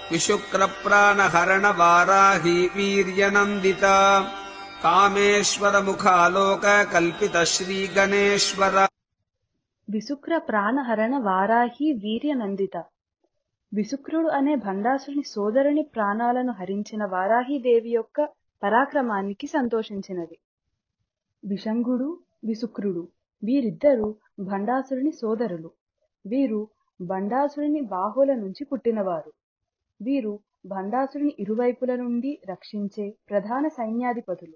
विशुक्रप्राणहरण वाराही वीर्यनन्दिता कामेश्वर मुखालोक कल्पित श्री गणेश्वर। విశుక్ర ప్రాణహరణ వారాహి వీర్యనందిత. విశుక్రుడు అనే భండాసుని సోదరుని ప్రాణాలను హరించిన వారాహీదేవి యొక్క పరాక్రమానికి సంతోషించినది. విశంగుడు, విశుక్రుడు వీరిద్దరూ భండాసురుని సోదరులు. వీరు భండాసురుని బాహువుల నుంచి పుట్టినవారు. వీరు భండాసురుని ఇరువైపుల నుండి రక్షించే ప్రధాన సైన్యాధిపతులు.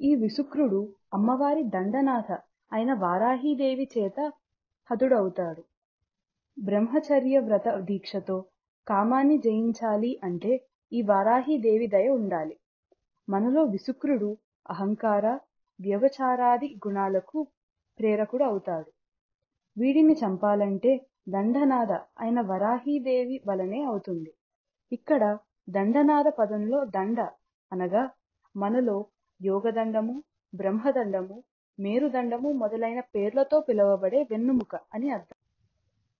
ఈ విశుక్రుడు అమ్మవారి దండనాథ అయిన వారాహీదేవి చేత హతుడవుతాడు. బ్రహ్మచర్య వ్రత దీక్షతో కామాన్ని జయించాలి అంటే ఈ వారాహీదేవి దయ ఉండాలి. మనలో విశుక్రుడు అహంకార, వ్యభిచారాది గుణాలకు ప్రేరకుడు అవుతాడు. వీడిని చంపాలంటే దండనాథ అయిన వరాహీదేవి వలనే అవుతుంది. ఇక్కడ దండనాథ పదంలో దండ అనగా మనలో యోగదండము, బ్రహ్మదండము, మేరుదండము మొదలైన పేర్లతో పిలువబడే వెన్నుముక అని అర్థం.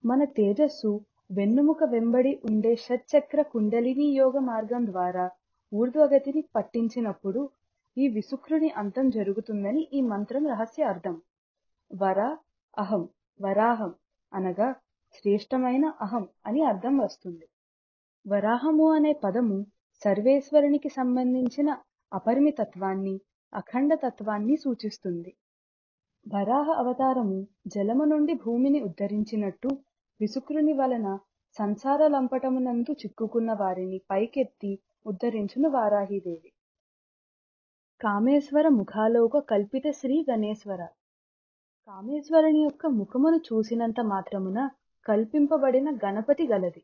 మన తేజస్సు వెన్నుముక వెంబడి ఉండే షట్చక్ర కుండలిని యోగ మార్గం ద్వారా ఊర్ధ్వగతిని పట్టించినప్పుడు ఈ విశుక్రుని అంతం జరుగుతుందని ఈ మంత్రం రహస్య అర్థం. వర అహం, వరాహం అనగా శ్రేష్టమైన అహం అని అర్థం వస్తుంది. వరాహము అనే పదము సర్వేశ్వరునికి సంబంధించిన అపరిమితత్వాన్ని, అఖండతత్వాన్ని సూచిస్తుంది. వరాహ అవతారము జలము నుండి భూమిని ఉద్ధరించినట్టు విశుక్రుని వలన సంసార లంపటమునందు చిక్కుకున్న వారిని పైకెత్తి ఉద్ధరించును వారాహీదేవి. కామేశ్వర ముఖాలోక కల్పిత శ్రీ గణేశ్వర. కామేశ్వరుని యొక్క ముఖమును చూసినంత మాత్రమున కల్పింపబడిన గణపతి గలది.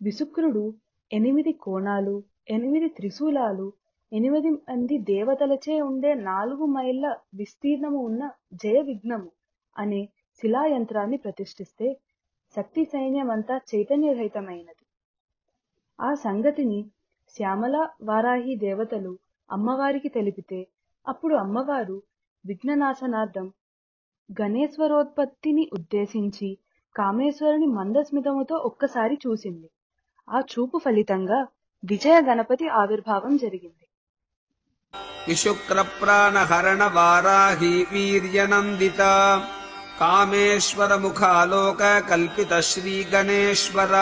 విశుక్రుడు 8 కోణాలు, 8 త్రిశూలాలు, 8 మంది దేవతలచే ఉండే 4 మైళ్ళ విస్తీర్ణము ఉన్న జయ విఘ్నము అనే శిలాయంత్రాన్ని ప్రతిష్ఠిస్తే శక్తి సైన్యమంతా చైతన్యరహితమైనది. ఆ సంగతిని శ్యామల వారాహి దేవతలు అమ్మవారికి తెలిపితే అప్పుడు అమ్మవారు విఘ్ననాశనార్థం గణేశ్వరోత్పత్తిని ఉద్దేశించి కామేశ్వరుని మందస్మితముతో ఒక్కసారి చూసింది. ఆ చూపు ఫలితంగా విజయ గణపతి ఆవిర్భావం జరిగింది. विशुक्रप्राणहरण वाराही वीर्यनन्दिता कामेश्वर मुखालोक कल्पित श्री गणेश्वर।